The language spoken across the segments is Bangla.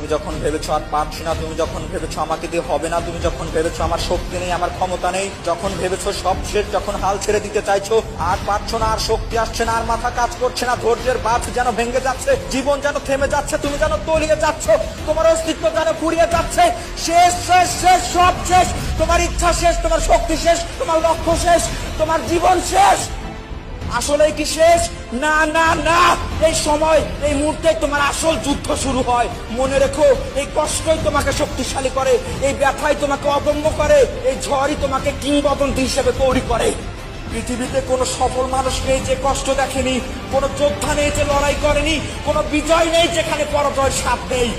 তুমি যখন ভেবেছো আর পারছি না, তুমি যখন ভেবেছো আমাকে দিয়ে হবে না, তুমি যখন ভেবেছো আমার শক্তি নেই, আমার ক্ষমতা নেই, যখন ভেবেছো সব শেষ, যখন হাল ছেড়ে দিতে চাইছো, আর পারছো না, আর শক্তি আসছে না, আর মাথা কাজ করছে না, ধৈর্যের বাঁধ যেন ভেঙে যাচ্ছে, জীবন যেন থেমে যাচ্ছে, তুমি যেন তলিয়ে যাচ্ছ, তোমার অস্তিত্ব যেন ফুরিয়ে যাচ্ছে, শেষ শেষ শেষ, সব শেষ, তোমার ইচ্ছা শেষ, তোমার শক্তি শেষ, তোমার লক্ষ্য শেষ, তোমার জীবন শেষ। আসলে কি শেষ? না না না, এই সময়, এই মুহূর্তে তোমার আসল যুদ্ধ শুরু হয়। মনে রেখো, এই কষ্টই তোমাকে শক্তিশালী করে, এই ব্যথাই তোমাকে অদম্য করে, এই ঝড়ই তোমাকে কিংবদন্তি হিসেবে তৈরি করে। পৃথিবীতে কোনো সফল মানুষ নেই যে কষ্ট দেখেনি, কোনো যোদ্ধা নেই যে লড়াই করেনি, কোনো বিজয় নেই যেখানে পরাজয়ের স্বাদ নেই।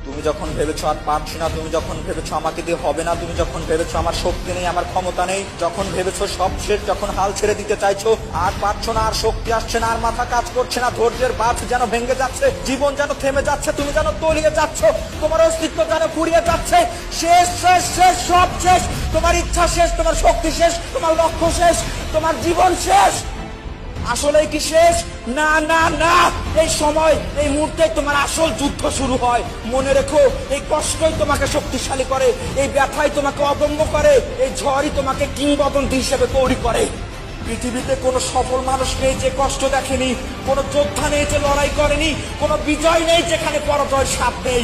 তুমি যখন ভেবেছো আর পারছি না, তুমি যখন ভেবেছো আমাকে দিয়ে হবে না, তুমি যখন ভেবেছো আমার শক্তি নেই, আমার ক্ষমতা নেই, যখন ভেবেছো সব শেষ, যখন হাল ছেড়ে দিতে চাইছো, আর পারছো না, আর শক্তি আসছে না, আর মাথা কাজ করছে না, ধৈর্যের বাঁধ যেন ভেঙে যাচ্ছে, জীবন যেন থেমে যাচ্ছে, তুমি যেন তলিয়ে যাচ্ছ, তোমার অস্তিত্ব যেন ফুরিয়ে যাচ্ছে, শেষ শেষ শেষ, সব শেষ, তোমার ইচ্ছা শেষ, তোমার শক্তি শেষ, তোমার লক্ষ্য শেষ, তোমার জীবন শেষ। আসলে কি শেষ? না না না, এই সময়, এই মুহূর্তে তোমার আসল যুদ্ধ শুরু হয়। মনে রেখো, এই কষ্টই তোমাকে শক্তিশালী করে, এই ব্যথাই তোমাকে অদম্য করে, এই ঝড়ই তোমাকে কিংবদন্তি হিসেবে তৈরি করে। পৃথিবীতে কোনো সফল মানুষ নেই যে কষ্ট দেখেনি, কোনো যোদ্ধা নেই যে লড়াই করেনি, কোনো বিজয় নেই যেখানে পরাজয়ের স্বাদ নেই।